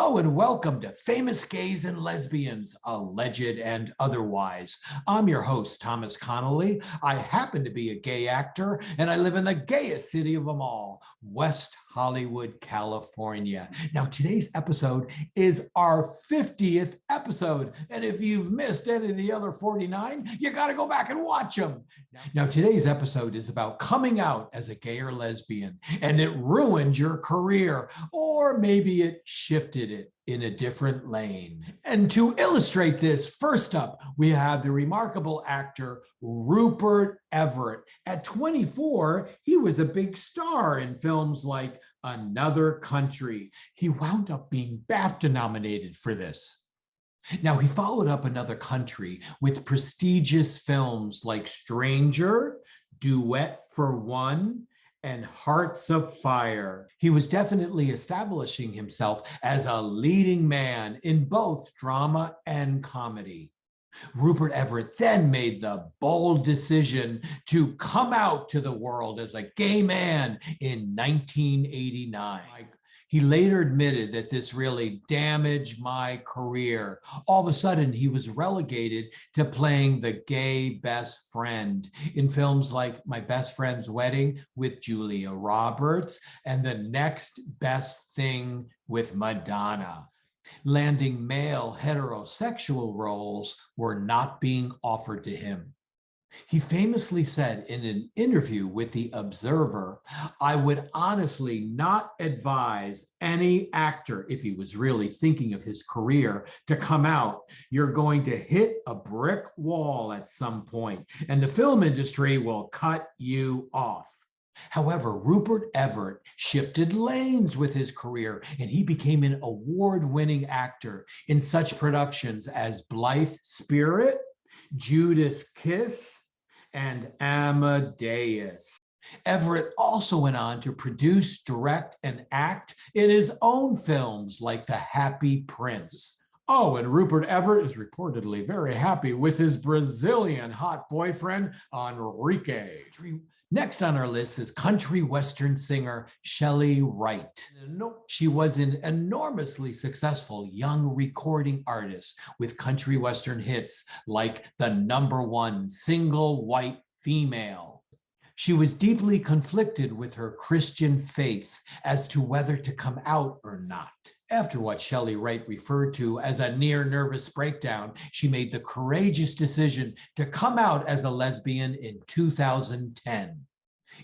Hello and welcome to Famous Gays and Lesbians, Alleged and Otherwise. I'm your host, Thomas Connolly. I happen to be a gay actor, and I live in the gayest city of them all, West Hollywood, California. Now, today's episode is our 50th episode, and if you've missed any of the other 49, you got to go back and watch them. Now, today's episode is about coming out as a gay or lesbian, and it ruined your career, or maybe it shifted it in a different lane. And to illustrate this, first up, we have the remarkable actor Rupert Everett. At 24, he was a big star in films like Another Country. He wound up being BAFTA nominated for this. Now, he followed up Another Country with prestigious films like Stranger, Duet for One, and Hearts of Fire. He was definitely establishing himself as a leading man in both drama and comedy. Rupert Everett then made the bold decision to come out to the world as a gay man in 1989. He later admitted that this really damaged my career. All of a sudden, he was relegated to playing the gay best friend in films like My Best Friend's Wedding with Julia Roberts and The Next Best Thing with Madonna. Landing male heterosexual roles were not being offered to him. He famously said in an interview with The Observer, "I would honestly not advise any actor, if he was really thinking of his career, to come out. You're going to hit a brick wall at some point, and the film industry will cut you off." However, Rupert Everett shifted lanes with his career, and he became an award-winning actor in such productions as Blithe Spirit, Judas Kiss, and Amadeus. Everett also went on to produce, direct, and act in his own films like The Happy Prince. Oh, and Rupert Everett is reportedly very happy with his Brazilian hot boyfriend, Enrique. Next on our list is country western singer Chely Wright. She was an enormously successful young recording artist with country western hits like the #1 single white female. She was deeply conflicted with her Christian faith as to whether to come out or not. After what Chely Wright referred to as a near nervous breakdown, she made the courageous decision to come out as a lesbian in 2010.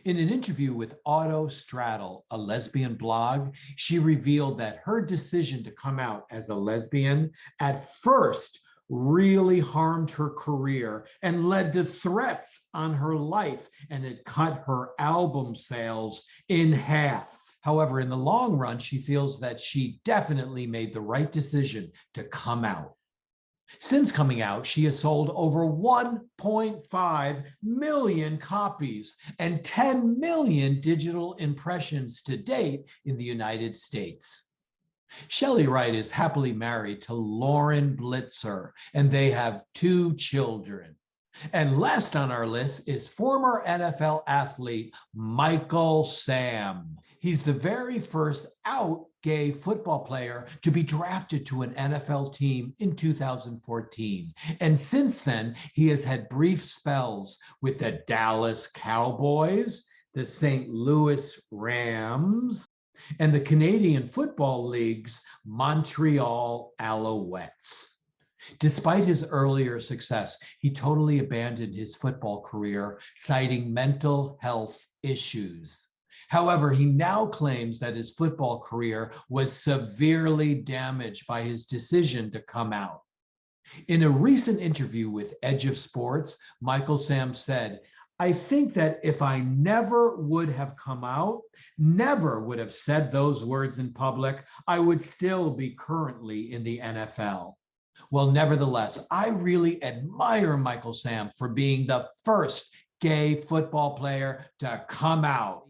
In an interview with Autostraddle, a lesbian blog, she revealed that her decision to come out as a lesbian at first really harmed her career and led to threats on her life, and it cut her album sales in half. However, in the long run, she feels that she definitely made the right decision to come out. Since coming out, she has sold over 1.5 million copies and 10 million digital impressions to date in the United States. Chely Wright is happily married to Lauren Blitzer, and they have 2 children. And last on our list is former NFL athlete Michael Sam. He's the very first out gay football player to be drafted to an NFL team in 2014. And since then, he has had brief spells with the Dallas Cowboys, the St. Louis Rams, and the Canadian Football League's Montreal Alouettes. Despite his earlier success, he totally abandoned his football career, citing mental health issues. However, he now claims that his football career was severely damaged by his decision to come out. In a recent interview with Edge of Sports, Michael Sam said, "I think that if I never would have come out, never would have said those words in public, I would still be currently in the NFL." Well, nevertheless, I really admire Michael Sam for being the first gay football player to come out.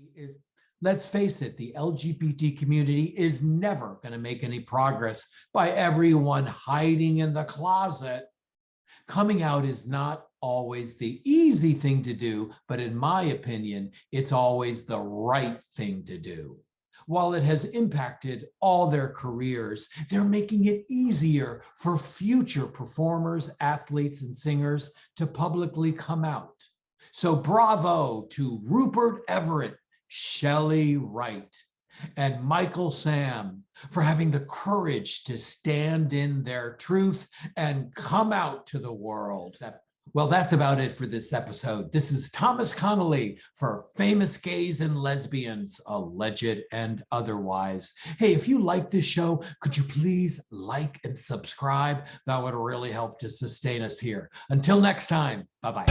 Let's face it, the LGBT community is never going to make any progress by everyone hiding in the closet. Coming out is not always the easy thing to do, but in my opinion, it's always the right thing to do. While it has impacted all their careers, they're making it easier for future performers, athletes, and singers to publicly come out. So bravo to Rupert Everett, Shelley Wright, and Michael Sam for having the courage to stand in their truth and come out to the world. Well, that's about it for this episode. This is Thomas Connolly for Famous Gays and Lesbians, Alleged and Otherwise. Hey, if you like this show, could you please like and subscribe? That would really help to sustain us here. Until next time, bye-bye.